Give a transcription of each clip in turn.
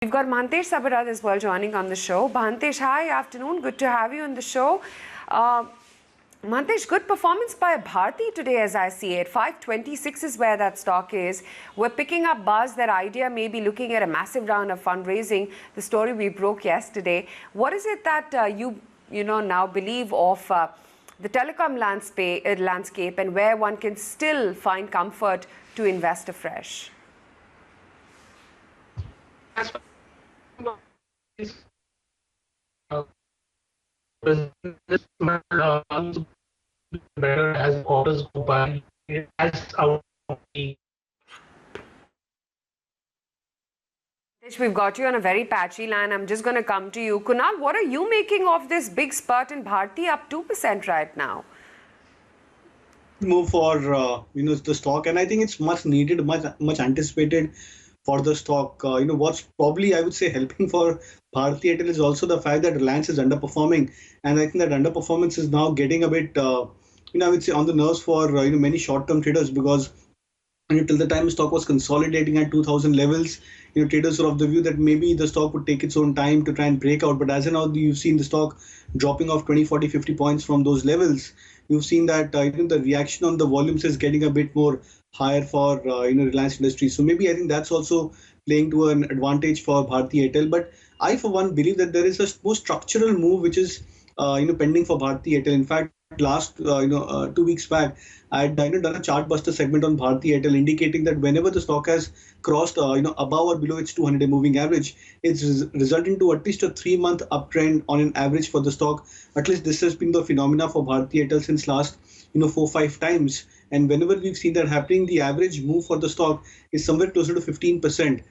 We've got Mahantesh Sabarad as well joining on the show. Mahantesh, hi, afternoon. Good to have you on the show. Mahantesh, good performance by Bharti today as I see it. 526 is where that stock is. We're picking up buzz that Idea may be looking at a massive round of fundraising. The story we broke yesterday. What is it that you now believe of the telecom landscape and where one can still find comfort to invest afresh? Better as quarters go by, as our We've got you on a very patchy line. I'm just going to come to you. Kunal, what are you making of this big spurt in Bharti, up 2% right now? Move for the stock, and I think it's much needed, much anticipated for the stock. What's probably, I would say, helping for Bharti Airtel is also the fact that Reliance is underperforming, and I think that underperformance is now getting a bit I would say on the nerves for many short-term traders, because till the time the stock was consolidating at 2000 levels, traders were of the view that maybe the stock would take its own time to try and break out. But as of now, you've seen the stock dropping off 20, 40, 50 points from those levels. You've seen that the reaction on the volumes is getting a bit more higher for Reliance Industries. So maybe I think that's also playing to an advantage for Bharti Airtel. But I, for one, believe that there is a more structural move which is pending for Bharti Airtel. In fact, last 2 weeks back, I had done a chart buster segment on Bharti Airtel, indicating that whenever the stock has crossed above or below its 200-day moving average, it's resulting to at least a 3-month uptrend on an average for the stock. At least this has been the phenomena for Bharti Airtel since last 4-5 times. And whenever we've seen that happening, the average move for the stock is somewhere closer to 15%.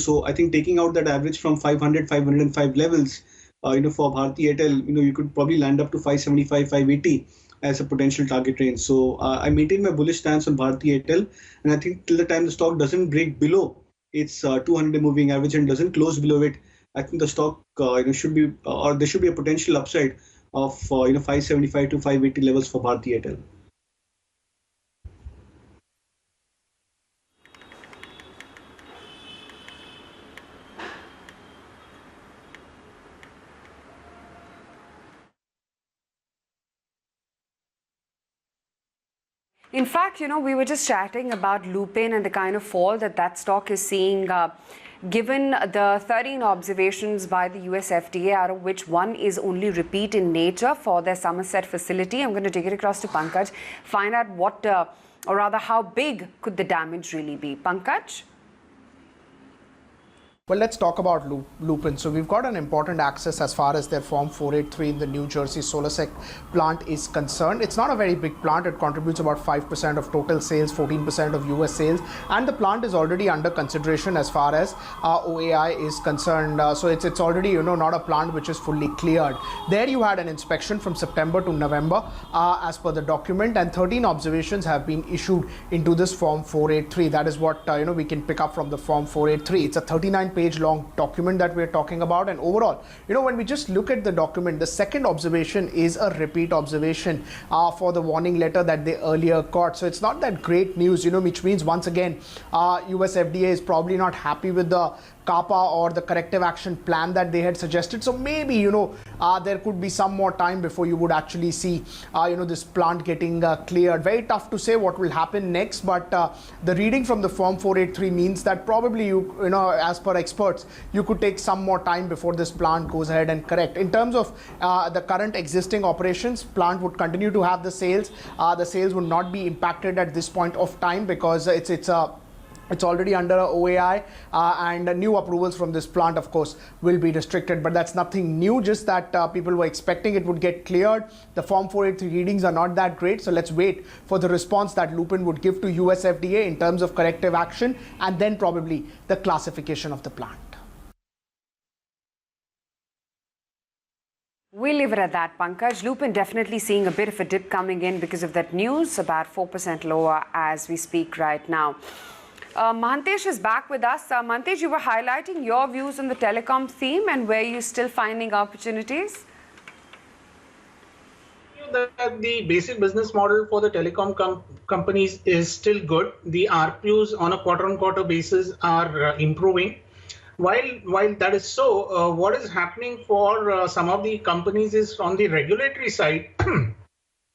So I think taking out that average from 500, 505 levels, for Bharti Airtel, you could probably land up to 575, 580 as a potential target range. So I maintain my bullish stance on Bharti Airtel, and I think till the time the stock doesn't break below its 200-day moving average and doesn't close below it, I think the stock should be, or there should be a potential upside of 575 to 580 levels for Bharti Airtel. In fact, we were just chatting about Lupin and the kind of fall that stock is seeing, given the 13 observations by the US FDA, out of which one is only repeat in nature for their Somerset facility. I'm going to take it across to Pankaj, find out what, or rather how big could the damage really be. Pankaj? Well, let's talk about Lupin. So we've got an important access as far as their Form 483 in the New Jersey SolarSec plant is concerned. It's not a very big plant. It contributes about 5% of total sales, 14% of US sales. And the plant is already under consideration as far as OAI is concerned. So it's already, not a plant which is fully cleared. There you had an inspection from September to November as per the document, and 13 observations have been issued into this Form 483. That is what, we can pick up from the Form 483. It's a 39-page long document that we're talking about, and overall, when we just look at the document, the second observation is a repeat observation for the warning letter that they earlier got. So it's not that great news, which means once again US FDA is probably not happy with the CAPA or the corrective action plan that they had suggested. So maybe there could be some more time before you would actually see this plant getting cleared. Very tough to say what will happen next, but the reading from the Form 483 means that probably as per experts, you could take some more time before this plant goes ahead and correct. In terms of the current existing operations, plant would continue to have the sales. The sales would not be impacted at this point of time because it's already under OAI, and new approvals from this plant, of course, will be restricted. But that's nothing new, just that people were expecting it would get cleared. The Form 483 readings are not that great, so let's wait for the response that Lupin would give to US FDA in terms of corrective action, and then probably the classification of the plant. We'll leave it at that, Pankaj. Lupin definitely seeing a bit of a dip coming in because of that news, about 4% lower as we speak right now. Mahantesh is back with us. Mahantesh, you were highlighting your views on the telecom theme and where you're still finding opportunities. The basic business model for the telecom companies is still good. The RPUs on a quarter-on-quarter basis are improving. While that is so, what is happening for some of the companies is on the regulatory side.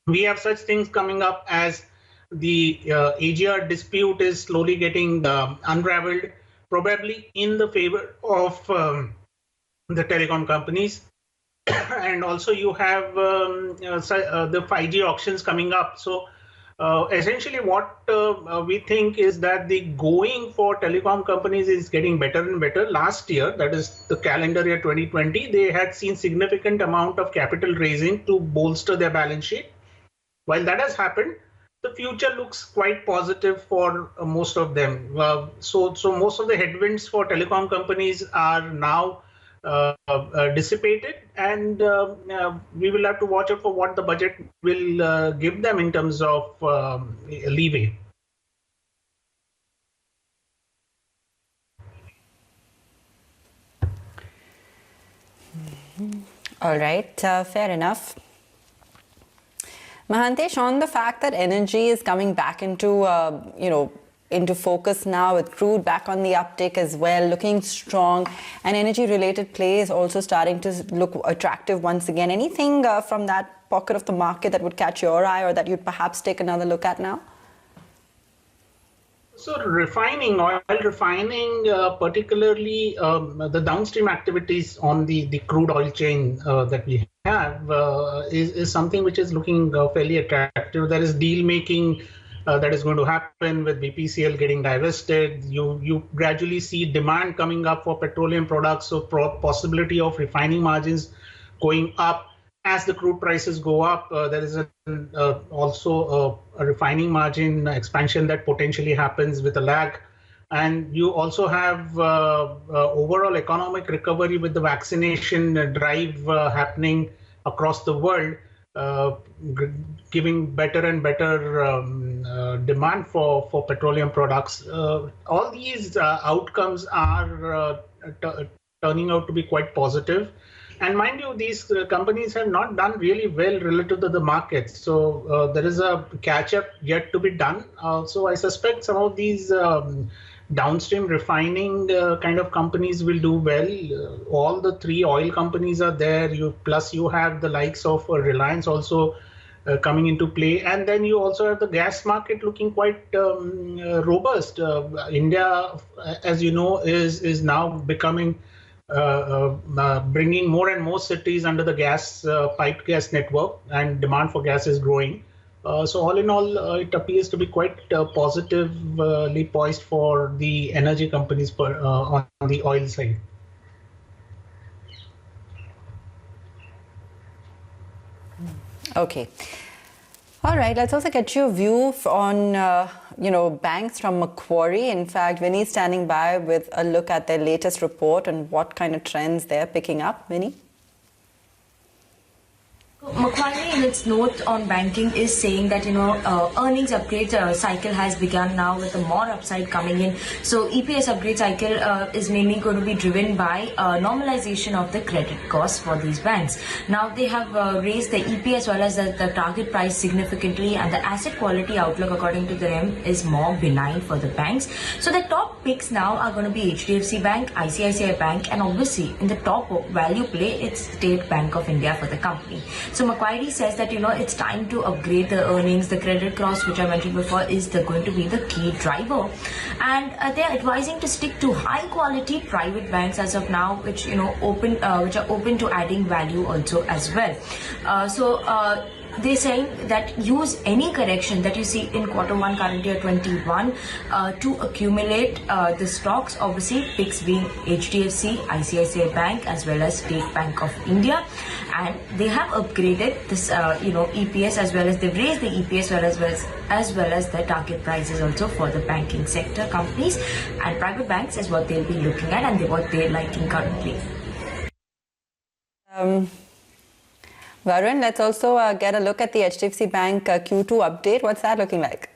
We have such things coming up as the AGR dispute is slowly getting unraveled, probably in the favor of the telecom companies. And also you have the 5G auctions coming up. So essentially what we think is that the going for telecom companies is getting better and better. Last year, that is the calendar year 2020, they had seen significant amount of capital raising to bolster their balance sheet. While that has happened, the future looks quite positive for most of them. So most of the headwinds for telecom companies are now dissipated, and we will have to watch out for what the budget will give them in terms of leeway. All right, fair enough. Mahantesh, on the fact that energy is coming back into, into focus now, with crude back on the uptick as well, looking strong, and energy-related plays also starting to look attractive once again. Anything from that pocket of the market that would catch your eye, or that you'd perhaps take another look at now? So oil refining, particularly the downstream activities on the crude oil chain that we have is something which is looking fairly attractive. There is deal making that is going to happen with BPCL getting divested. You gradually see demand coming up for petroleum products, so possibility of refining margins going up. As the crude prices go up, there is also a refining margin expansion that potentially happens with a lag. And you also have overall economic recovery with the vaccination drive happening across the world, giving better and better demand for petroleum products. All these outcomes are turning out to be quite positive. And mind you, these companies have not done really well relative to the market. So there is a catch-up yet to be done. So I suspect some of these downstream refining kind of companies will do well. All the three oil companies are there. Plus you have the likes of Reliance also coming into play. And then you also have the gas market looking quite robust. India, as you know, is now becoming bringing more and more cities under the piped gas network, and demand for gas is growing. So all in all, it appears to be quite positively poised for the energy companies on the oil side. Okay. All right, let's also get your view on, banks from Macquarie. In fact, Vinny's standing by with a look at their latest report and what kind of trends they're picking up. Vinny? Macquarie, in its note on banking, is saying that earnings upgrade cycle has begun now, with a more upside coming in. So EPS upgrade cycle is mainly going to be driven by normalization of the credit costs for these banks. Now they have raised the EPS as well as the target price significantly, and the asset quality outlook, according to them, is more benign for the banks. So the top picks now are going to be HDFC Bank, ICICI Bank, and obviously in the top value play, it's State Bank of India for the company. So Macquarie says that it's time to upgrade the earnings. The credit cost, which I mentioned before, is going to be the key driver, and they are advising to stick to high quality private banks as of now, which are open to adding value also as well. They're saying that use any correction that you see in Q1 current year 21 to accumulate the stocks. Obviously, picks being HDFC, ICICI Bank, as well as State Bank of India, and they have upgraded this EPS, as well as they've raised the EPS as well as the target prices also for the banking sector companies, and private banks is what they'll be looking at, and what they're liking currently. Varun, let's also get a look at the HDFC Bank Q2 update. What's that looking like?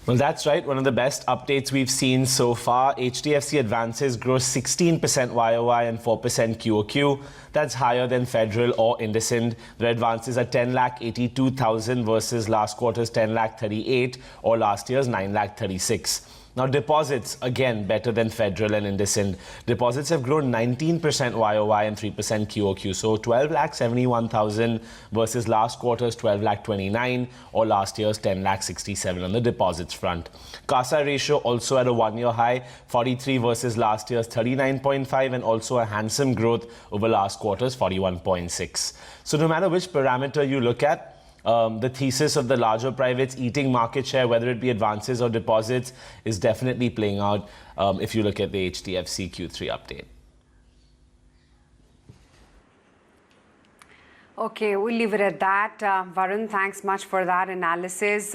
Well, that's right. One of the best updates we've seen so far. HDFC advances grow 16% YOY and 4% QOQ. That's higher than Federal or IndusInd. Their advances are 10,82,000 versus last quarter's 10,38,000 or last year's 9,36,000. Now, deposits, again, better than Federal and IndusInd. Deposits have grown 19% YOY and 3% QOQ. So 12,71,000 versus last quarter's 12,29,000 or last year's 10,67,000 on the deposits front. CASA ratio also at a one-year high, 43 versus last year's 39.5, and also a handsome growth over last quarter's 41.6. So no matter which parameter you look at, the thesis of the larger privates eating market share, whether it be advances or deposits, is definitely playing out if you look at the HDFC Q3 update. Okay, we'll leave it at that. Varun, thanks much for that analysis.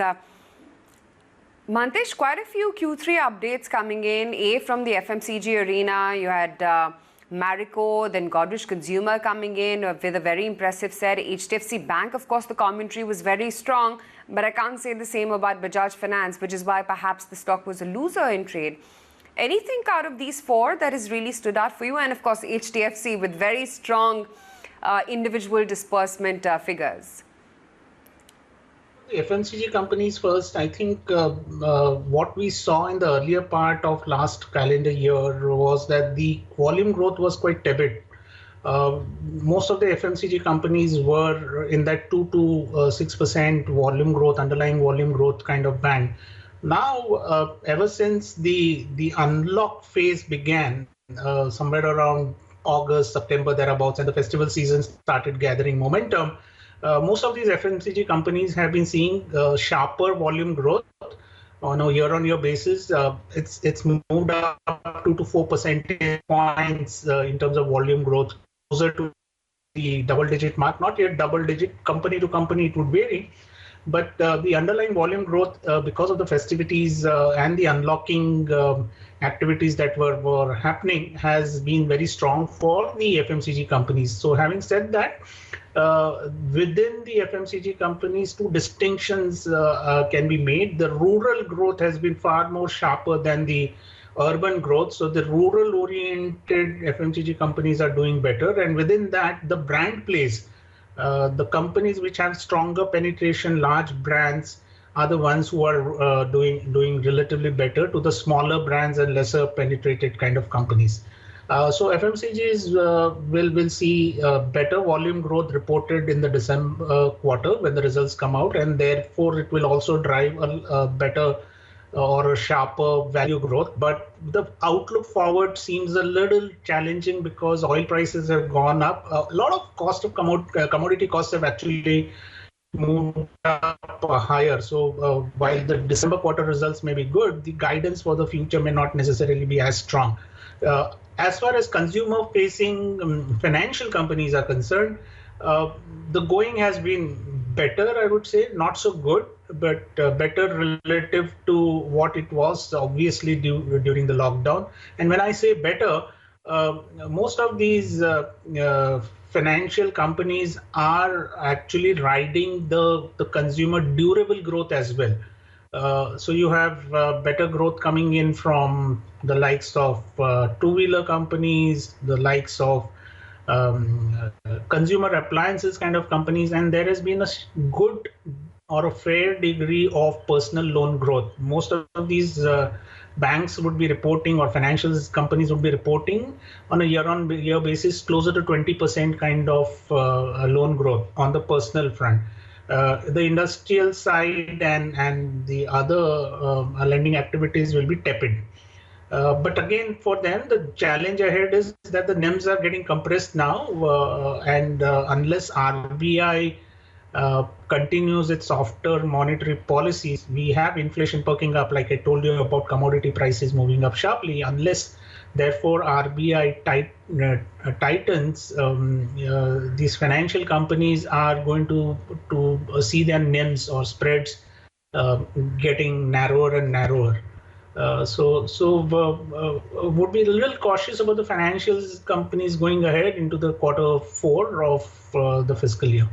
Mahantesh, quite a few Q3 updates coming in. From the FMCG arena, you had Marico, then Godrej Consumer coming in with a very impressive set. HDFC Bank, of course, the commentary was very strong, but I can't say the same about Bajaj Finance, which is why perhaps the stock was a loser in trade. Anything out of these four that has really stood out for you? And of course, HDFC with very strong individual disbursement figures. FMCG companies first, I think what we saw in the earlier part of last calendar year was that the volume growth was quite tepid. Most of the FMCG companies were in that 2 to 6% volume growth, underlying volume growth kind of band. Now, ever since the unlock phase began, somewhere around August, September, thereabouts, and the festival season started gathering momentum, most of these FMCG companies have been seeing sharper volume growth on a year-on-year basis. It's moved up 2 to 4 percentage points in terms of volume growth, closer to the double-digit mark. Not yet double-digit, company to company it would vary, but the underlying volume growth because of the festivities and the unlocking activities that were happening has been very strong for the FMCG companies. So having said that, within the FMCG companies, two distinctions can be made. The rural growth has been far more sharper than the urban growth. So the rural-oriented FMCG companies are doing better. And within that, the brand plays. The companies which have stronger penetration, large brands, are the ones who are doing relatively better to the smaller brands and lesser penetrated kind of companies. So FMCGs will see better volume growth reported in the December quarter when the results come out, and therefore it will also drive a better or a sharper value growth. But the outlook forward seems a little challenging because oil prices have gone up. A lot of cost of commodity costs have actually moved up higher. So while the December quarter results may be good, the guidance for the future may not necessarily be as strong. As far as consumer-facing financial companies are concerned, the going has been better, I would say, not so good, but better relative to what it was obviously during the lockdown. And when I say better, most of these financial companies are actually riding the consumer durable growth as well. So you have better growth coming in from the likes of two-wheeler companies, the likes of consumer appliances kind of companies, and there has been a good or a fair degree of personal loan growth. Most of these banks would be reporting, or financial companies would be reporting on a year-on-year basis closer to 20% kind of loan growth on the personal front. The industrial side and the other lending activities will be tepid. But again, for them, the challenge ahead is that the NIMs are getting compressed now, and unless RBI continues its softer monetary policies, we have inflation perking up, like I told you about commodity prices moving up sharply. Unless, therefore, RBI tightens, these financial companies are going to see their NIMs or spreads getting narrower and narrower. So would be a little cautious about the financial companies going ahead into the quarter 4 of the fiscal year.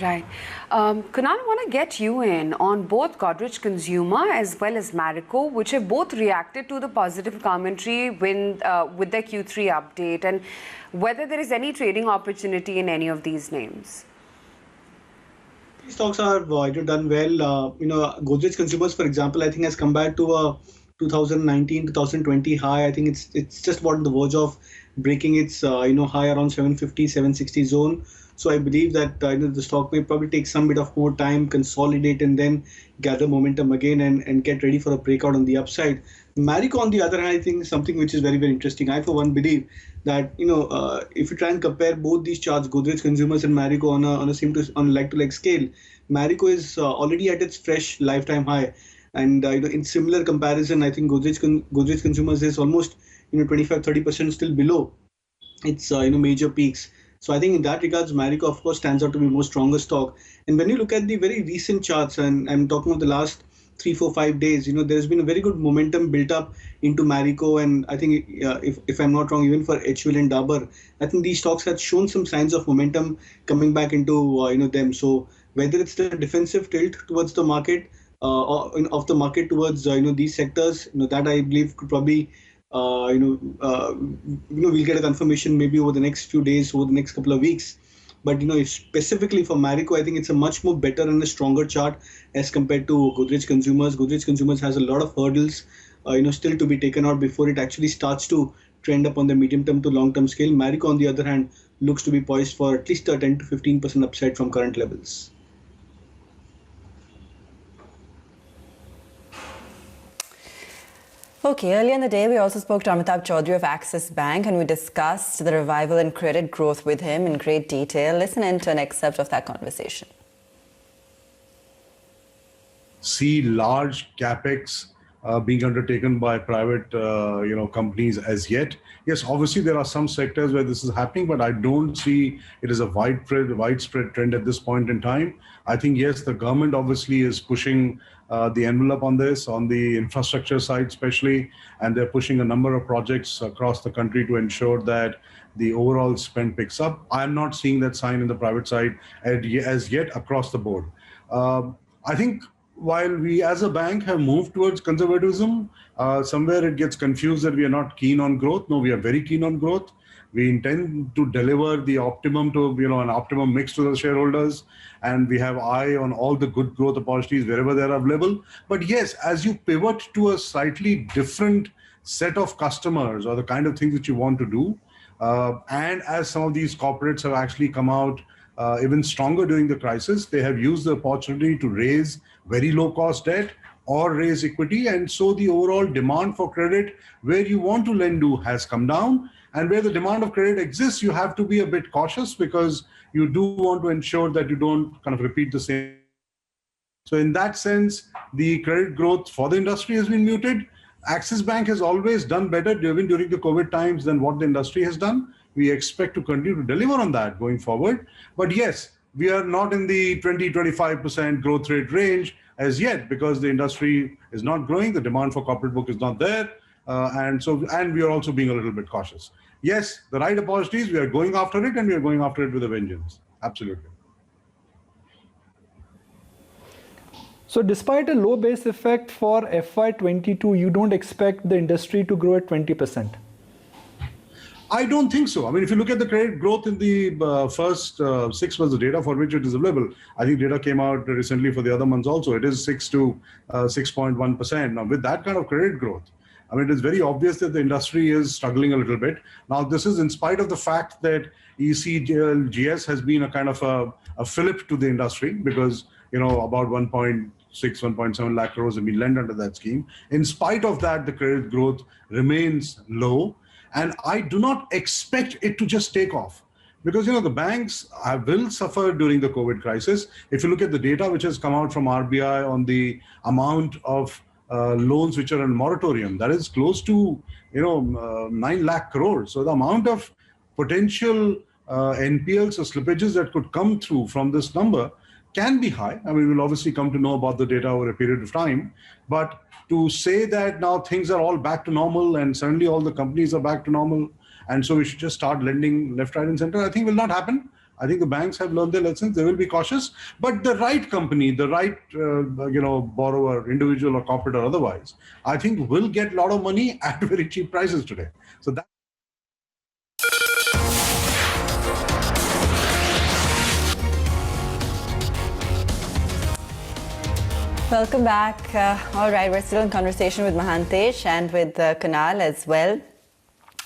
Right. Kunal, I want to get you in on both Godrej Consumer as well as Marico, which have both reacted to the positive commentary with their Q3 update, and whether there is any trading opportunity in any of these names. These stocks are done well. Godrej Consumers, for example, I think has come back to a 2019 2020 high. I think it's just about on the verge of breaking its high around 750 760 zone. So I believe that the stock may probably take some bit of more time, consolidate, and then gather momentum again and get ready for a breakout on the upside. Marico, on the other hand, I think is something which is very, very interesting. I, for one, believe that if you try and compare both these charts, Godrej Consumers and Marico on a like-to-like scale, Marico is already at its fresh lifetime high, and in similar comparison, I think Godrej Consumers is almost 25-30% still below its major peaks. So I think in that regards, Marico of course stands out to be more stronger stock. And when you look at the very recent charts, and I'm talking of the last 3, 4, 5 days, there's been a very good momentum built up into Marico, and I think if I'm not wrong, even for HUL and Dabur, I think these stocks had shown some signs of momentum coming back into them. So whether it's the defensive tilt towards the market of the market towards these sectors, that I believe could probably we'll get a confirmation maybe over the next few days, over the next couple of weeks. But specifically for Marico, I think it's a much more better and a stronger chart as compared to Godrej Consumers. Godrej Consumers has a lot of hurdles, still to be taken out before it actually starts to trend up on the medium term to long term scale. Marico, on the other hand, looks to be poised for at least a 10 to 15% upside from current levels. Okay, earlier in the day, we also spoke to Amitabh Chaudhary of Axis Bank, and we discussed the revival in credit growth with him in great detail. Listen in to an excerpt of that conversation. See large capex being undertaken by private, companies as yet. Yes, obviously there are some sectors where this is happening, but I don't see it as a widespread trend at this point in time. I think yes, the government obviously is pushing the envelope on this, on the infrastructure side especially, and they're pushing a number of projects across the country to ensure that the overall spend picks up. I'm not seeing that sign in the private side as yet across the board. I think while we as a bank have moved towards conservatism, somewhere it gets confused that we are not keen on growth. No, we are very keen on growth. We intend to deliver the optimum to, an optimum mix to the shareholders, and we have eye on all the good growth opportunities wherever they're available. But yes, as you pivot to a slightly different set of customers or the kind of things that you want to do, and as some of these corporates have actually come out even stronger during the crisis, they have used the opportunity to raise very low cost debt or raise equity, and so the overall demand for credit where you want to lend to has come down. And where the demand of credit exists, you have to be a bit cautious because you do want to ensure that you don't kind of repeat the same. So in that sense, the credit growth for the industry has been muted. Axis Bank has always done better even during the COVID times than what the industry has done. We expect to continue to deliver on that going forward. But yes, we are not in the 20-25% growth rate range as yet because the industry is not growing. The demand for corporate book is not there. And we are also being a little bit cautious. Yes, the right opportunities, we are going after it, and we are going after it with a vengeance. Absolutely. So despite a low base effect for FY22, you don't expect the industry to grow at 20%? I don't think so. I mean, if you look at the credit growth in the first 6 months, the data for which it is available, I think data came out recently for the other months also. It is 6 to 6.1%. Now, with that kind of credit growth, I mean, it is very obvious that the industry is struggling a little bit. Now, this is in spite of the fact that ECLGS has been a kind of a fillip to the industry because, about 1.7 lakh crores have been lent under that scheme. In spite of that, the credit growth remains low. And I do not expect it to just take off because, the banks will suffer during the COVID crisis. If you look at the data which has come out from RBI on the amount of loans which are in moratorium, that is close to 9 lakh crores. So the amount of potential NPLs or slippages that could come through from this number can be high. I mean, we'll obviously come to know about the data over a period of time. But to say that now things are all back to normal and suddenly all the companies are back to normal and so we should just start lending left, right, and center, I think will not happen. I think the banks have learned their lessons. They will be cautious, but the right company, the right, borrower, individual or corporate or otherwise, I think will get a lot of money at very cheap prices today. So that. Welcome back. All right, we're still in conversation with Mahantesh and with Kunal as well.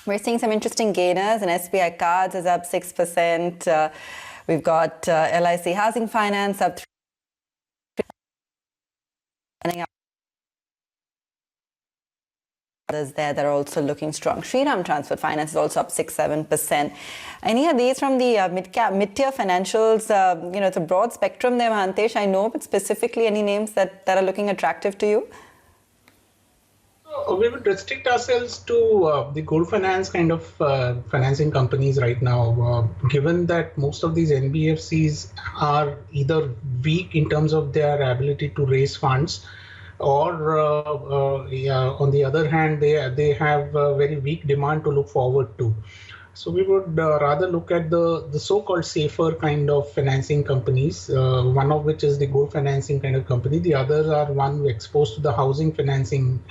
We're seeing some interesting gainers, and SBI Cards is up 6%. We've got LIC Housing Finance up 3%. Others there that are also looking strong. Shriram Transport Finance is also up 6-7%. Any of these from the mid-tier financials? It's a broad spectrum there, Mahantesh, I know, but specifically any names that are looking attractive to you? We would restrict ourselves to the gold finance kind of financing companies right now, given that most of these NBFCs are either weak in terms of their ability to raise funds, or on the other hand, they have very weak demand to look forward to. So we would rather look at the so-called safer kind of financing companies, one of which is the gold financing kind of company. The others are one exposed to the housing financing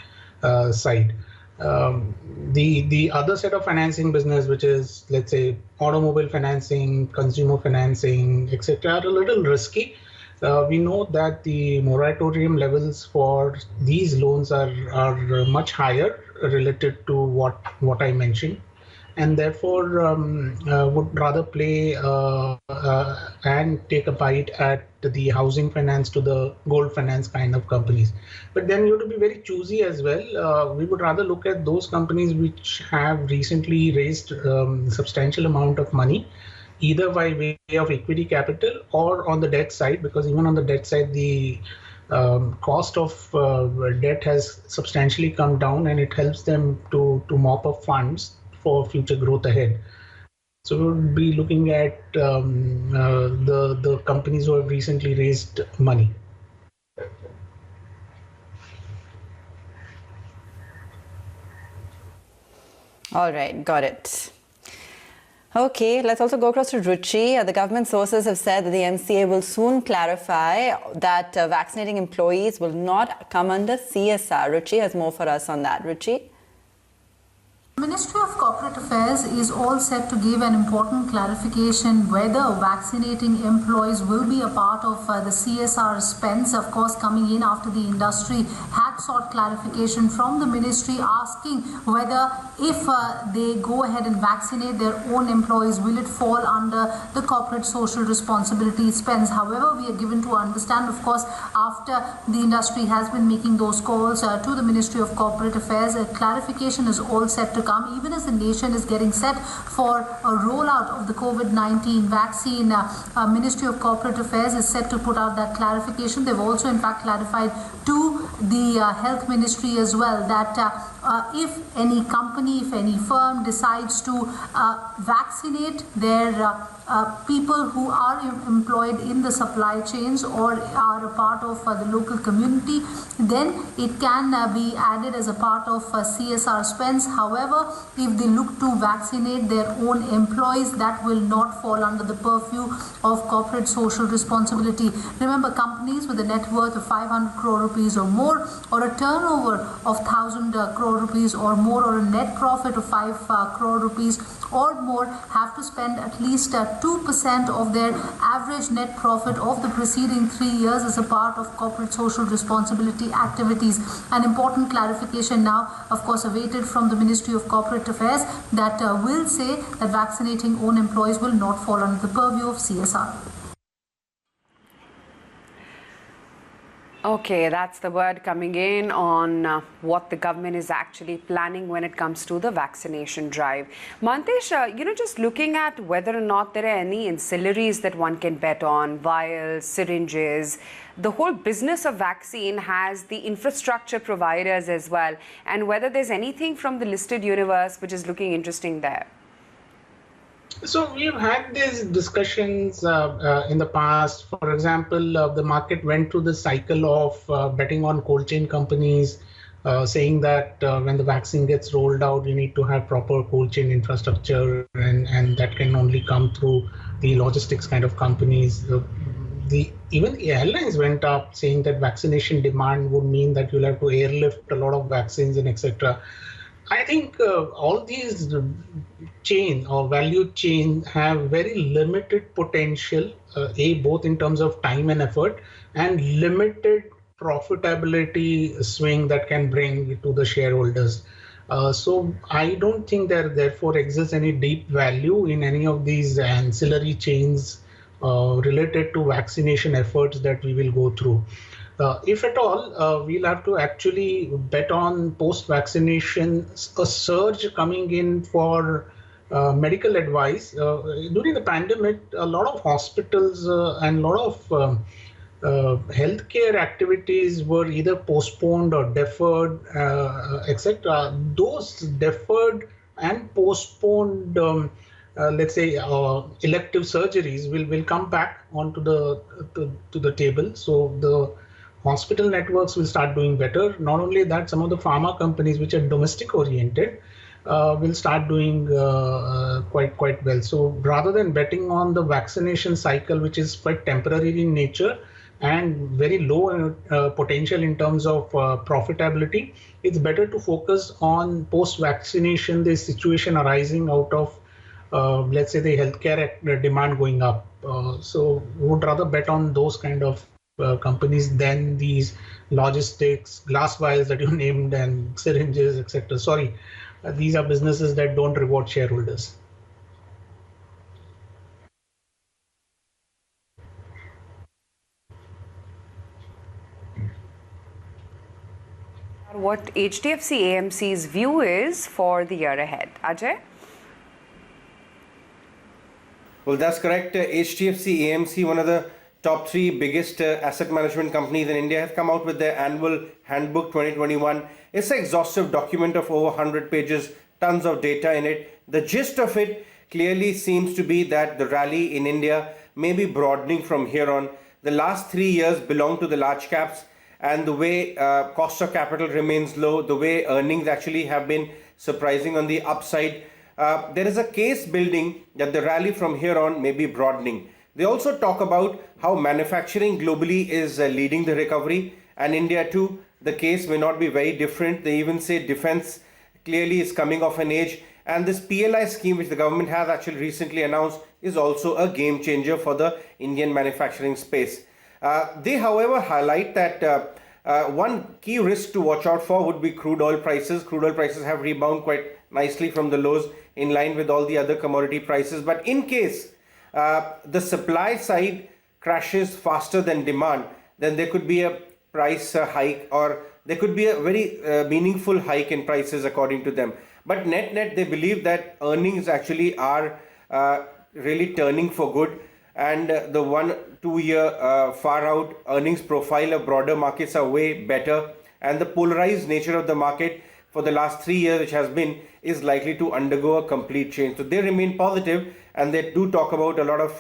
side. The other set of financing business, which is, let's say, automobile financing, consumer financing, etc., are a little risky. We know that the moratorium levels for these loans are much higher related to what I mentioned, and therefore would rather play and take a bite at the housing finance to the gold finance kind of companies. But then you have to be very choosy as well. We would rather look at those companies which have recently raised substantial amount of money, either by way of equity capital or on the debt side, because even on the debt side, the cost of debt has substantially come down, and it helps them to mop up funds for future growth ahead. So we would be looking at the companies who have recently raised money. All right, got it. Okay, let's also go across to Ruchi. The government sources have said that the MCA will soon clarify that vaccinating employees will not come under CSR. Ruchi has more for us on that. Ruchi? Ministry of Corporate Affairs is all set to give an important clarification whether vaccinating employees will be a part of the CSR spends, of course, coming in after the industry had sought clarification from the ministry asking whether if they go ahead and vaccinate their own employees, will it fall under the corporate social responsibility spends. However, we are given to understand, of course, after the industry has been making those calls to the Ministry of Corporate Affairs, a clarification is all set to come, even as the nation is getting set for a rollout of the COVID-19 vaccine. Ministry of Corporate Affairs is set to put out that clarification. They've also in fact clarified to the Health Ministry as well that if any company, if any firm decides to vaccinate their people who are employed in the supply chains or are a part of the local community, then it can be added as a part of CSR spends. However, if they look to vaccinate their own employees, that will not fall under the purview of corporate social responsibility. Remember, companies with a net worth of 500 crore rupees or more, or a turnover of 1,000 crore rupees or more, or a net profit of 5 crore rupees or more have to spend at least 2% of their average net profit of the preceding 3 years as a part of corporate social responsibility activities. An important clarification now, of course, awaited from the Ministry of Corporate Affairs that will say that vaccinating own employees will not fall under the purview of CSR. Okay, that's the word coming in on what the government is actually planning when it comes to the vaccination drive. Mahantesh, just looking at whether or not there are any ancillaries that one can bet on, vials, syringes, the whole business of vaccine has the infrastructure providers as well, and whether there's anything from the listed universe which is looking interesting there. So we've had these discussions in the past. For example, the market went through the cycle of betting on cold chain companies, saying that when the vaccine gets rolled out, you need to have proper cold chain infrastructure, and that can only come through the logistics kind of companies. Even the airlines went up saying that vaccination demand would mean that you'll have to airlift a lot of vaccines and etc. I think all these chain or value chain have very limited potential, both in terms of time and effort, and limited profitability swing that can bring to the shareholders. So I don't think there therefore exists any deep value in any of these ancillary chains related to vaccination efforts that we will go through. If at all, we'll have to actually bet on post-vaccination, a surge coming in for medical advice. During the pandemic, a lot of hospitals and a lot of healthcare activities were either postponed or deferred, etc. Those deferred and postponed, let's say, elective surgeries will come back onto to the table. So the hospital networks will start doing better. Not only that, some of the pharma companies which are domestic oriented will start doing quite well. So rather than betting on the vaccination cycle, which is quite temporary in nature and very low potential in terms of profitability, it's better to focus on post-vaccination, the situation arising out of, let's say, the healthcare demand going up. So would rather bet on those kind of companies than these logistics, glass vials that you named, and syringes, etc. Sorry, these are businesses that don't reward shareholders. What HDFC AMC's view is for the year ahead. Ajay? Well, that's correct. HDFC AMC, one of the top 3 biggest asset management companies in India, have come out with their annual handbook 2021. It's an exhaustive document of over 100 pages, tons of data in it. The gist of it clearly seems to be that the rally in India may be broadening from here on. The last 3 years belong to the large caps, and the way cost of capital remains low, the way earnings actually have been surprising on the upside, there is a case building that the rally from here on may be broadening. They also talk about how manufacturing globally is leading the recovery, and India too, the case may not be very different. They even say defense clearly is coming of an age, and this PLI scheme, which the government has actually recently announced, is also a game changer for the Indian manufacturing space. They, however, highlight that one key risk to watch out for would be crude oil prices. Crude oil prices have rebounded quite nicely from the lows in line with all the other commodity prices. But in case the supply side crashes faster than demand, then there could be a price hike, or there could be a very meaningful hike in prices according to them. But net, they believe that earnings actually are really turning for good, and the 1-2 year far out earnings profile of broader markets are way better, and the polarized nature of the market for the last 3 years, which has been, is likely to undergo a complete change. So they remain positive, and they do talk about a lot of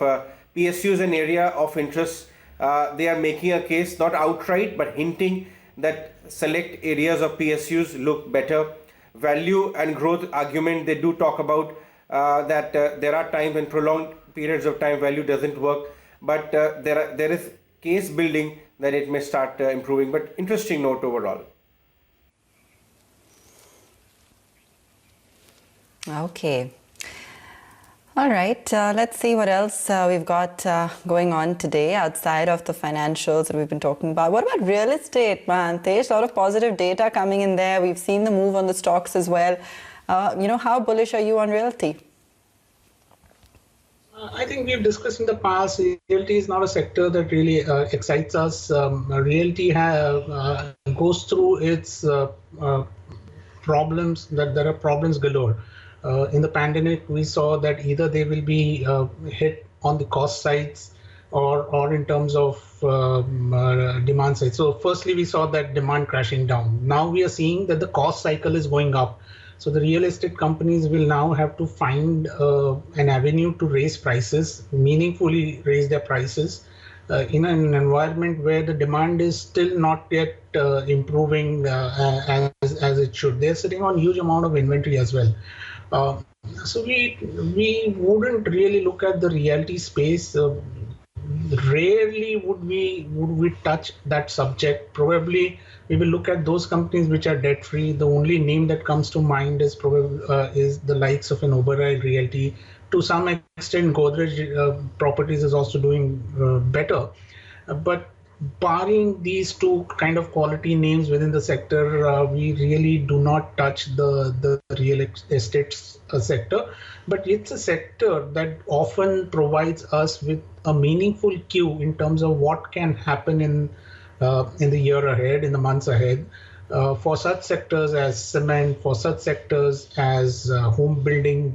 PSUs, an area of interest. They are making a case, not outright, but hinting that select areas of PSUs look better. Value and growth argument, they do talk about that there are times when prolonged periods of time value doesn't work, but there is case building that it may start improving. But interesting note overall. Okay. All right. Let's see what else we've got going on today outside of the financials that we've been talking about. What about real estate, Mahantesh? A lot of positive data coming in there. We've seen the move on the stocks as well. How bullish are you on realty? I think we've discussed in the past, realty is not a sector that really excites us. Realty goes through its problems, that there are problems galore. In the pandemic, we saw that either they will be hit on the cost sides or in terms of demand side. So firstly, we saw that demand crashing down. Now we are seeing that the cost cycle is going up. So the real estate companies will now have to find an avenue to raise prices, meaningfully raise their prices in an environment where the demand is still not yet improving as it should. They're sitting on huge amount of inventory as well. So we wouldn't really look at the realty space. Rarely would we touch that subject. Probably we will look at those companies which are debt free. The only name that comes to mind is probably is the likes of an Oberoi Realty. To some extent, Godrej Properties is also doing better. But barring these two kind of quality names within the sector, we really do not touch the real estate sector. But it's a sector that often provides us with a meaningful cue in terms of what can happen in the year ahead, in the months ahead. For such sectors as cement, for such sectors as home building,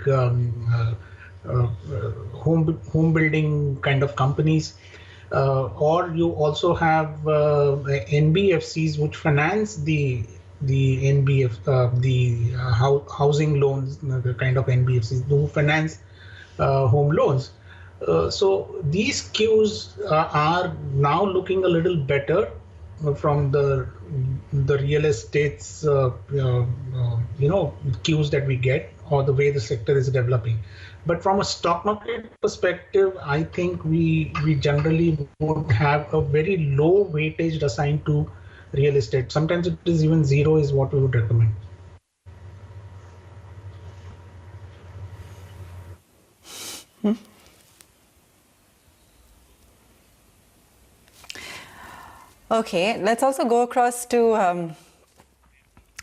home building kind of companies, or you also have NBFCs which finance the housing loans, the kind of NBFCs who finance home loans. So these cues are now looking a little better from the real estate's cues that we get, or the way the sector is developing. But from a stock market perspective, I think we generally would have a very low weightage assigned to real estate. Sometimes it is even zero is what we would recommend. Okay, let's also go across to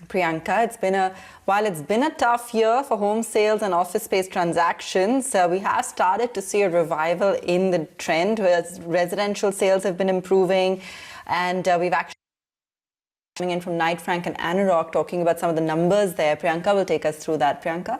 Priyanka. While it's been a tough year for home sales and office space transactions, we have started to see a revival in the trend where residential sales have been improving, and we've actually coming in from Knight Frank and Anurag talking about some of the numbers there. Priyanka will take us through that. Priyanka?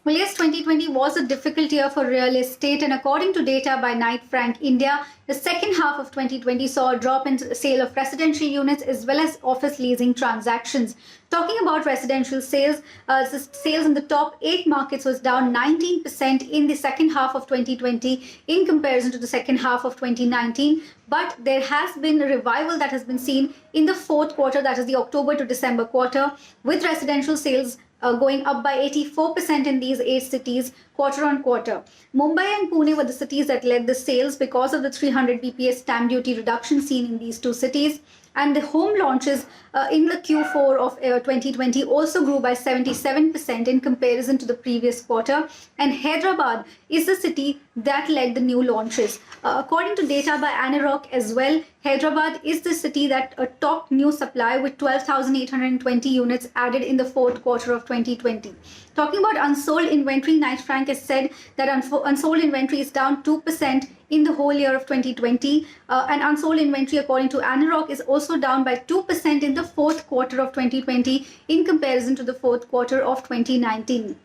Well, yes, 2020 was a difficult year for real estate, and according to data by Knight Frank India, the second half of 2020 saw a drop in sale of residential units as well as office leasing transactions. Talking about residential sales, sales in the top 8 markets was down 19% in the second half of 2020 in comparison to the second half of 2019. But there has been a revival that has been seen in the fourth quarter, that is the October to December quarter, with residential sales going up by 84% in these 8 cities quarter on quarter. Mumbai and Pune were the cities that led the sales because of the 300 BPS stamp duty reduction seen in these two cities. And the home launches in the Q4 of 2020 also grew by 77% in comparison to the previous quarter. And Hyderabad is the city that led the new launches. According to data by Anurag as well, Hyderabad is the city that topped new supply with 12,820 units added in the fourth quarter of 2020. Talking about unsold inventory, Knight Frank has said that unsold inventory is down 2% in the whole year of 2020. And unsold inventory, according to Anurag, is also down by 2% in the fourth quarter of 2020 in comparison to the fourth quarter of 2019.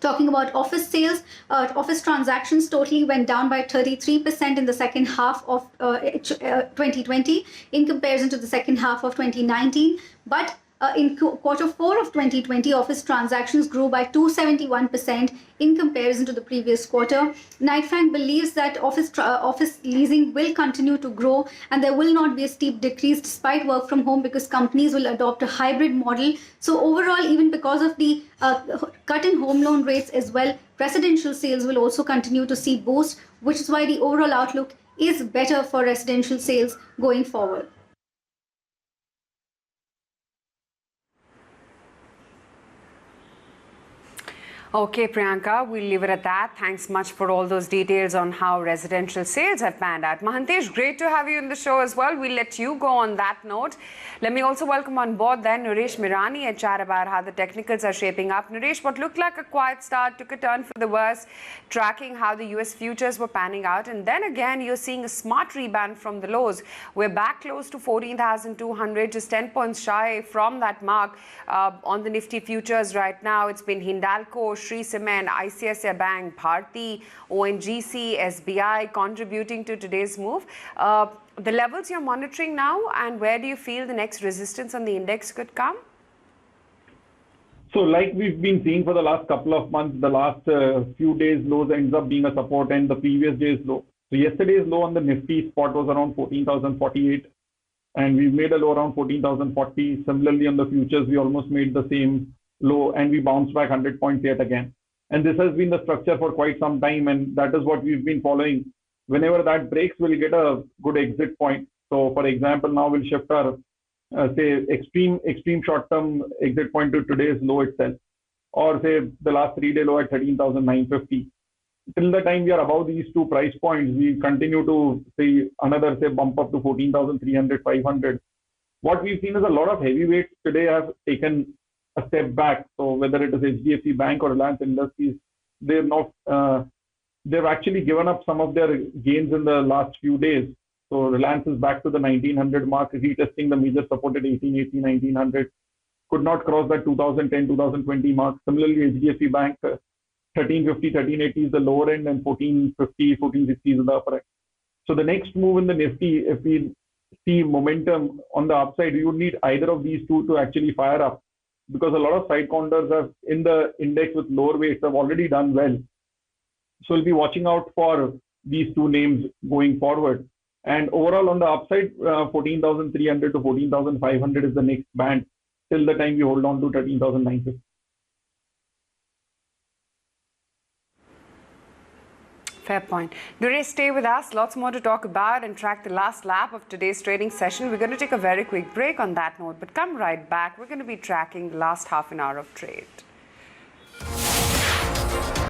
Talking about office sales, office transactions totally went down by 33% in the second half of 2020 in comparison to the second half of 2019. But in quarter 4 of 2020, office transactions grew by 271% in comparison to the previous quarter. Knight Frank believes that office leasing will continue to grow, and there will not be a steep decrease despite work from home, because companies will adopt a hybrid model. So overall, even because of the cut in home loan rates as well, residential sales will also continue to see boost, which is why the overall outlook is better for residential sales going forward. Okay, Priyanka, we'll leave it at that. Thanks much for all those details on how residential sales have panned out. Mahantesh, great to have you in the show as well. We'll let you go on that note. Let me also welcome on board then Naresh Mirani and chat about how the technicals are shaping up. Naresh, what looked like a quiet start took a turn for the worse, tracking how the US futures were panning out. And then again, you're seeing a smart rebound from the lows. We're back close to 14,200, just 10 points shy from that mark on the Nifty futures right now. It's been Hindalco, Shree Cement, ICICI Bank, Bharti, ONGC, SBI contributing to today's move. The levels you're monitoring now, and where do you feel the next resistance on the index could come? So like we've been seeing for the last couple of months, the last few days lows ends up being a support, and the previous day's low. So yesterday's low on the Nifty spot was around 14,048, and we made a low around 14,040. Similarly on the futures, we almost made the same low, and we bounced back 100 points yet again. And this has been the structure for quite some time, and that is what we've been following. Whenever that breaks, we'll get a good exit point. So for example, now we'll shift our say extreme short-term exit point to today's low itself, or say the last 3-day low at 13,950. till the time we are above these two price points, we continue to see another bump up to 14,300, 500. What we've seen is a lot of heavyweights today have taken a step back. So whether it is HDFC Bank or Reliance Industries, they've actually given up some of their gains in the last few days. So Reliance is back to the 1900 mark, retesting the major support at 1880, 1900. Could not cross that 2010, 2020 mark. Similarly, HDFC Bank, 1350, 1380 is the lower end, and 1450, 1460 is the upper end. So the next move in the Nifty, if we see momentum on the upside, you would need either of these two to actually fire up, because a lot of side counters have in the index with lower weights have already done well. So we'll be watching out for these two names going forward. And overall on the upside, 14,300 to 14,500 is the next band till the time we hold on to 13,950. Fair point. Duresh, stay with us. Lots more to talk about and track the last lap of today's trading session. We're going to take a very quick break on that note, but come right back. We're going to be tracking the last half an hour of trade.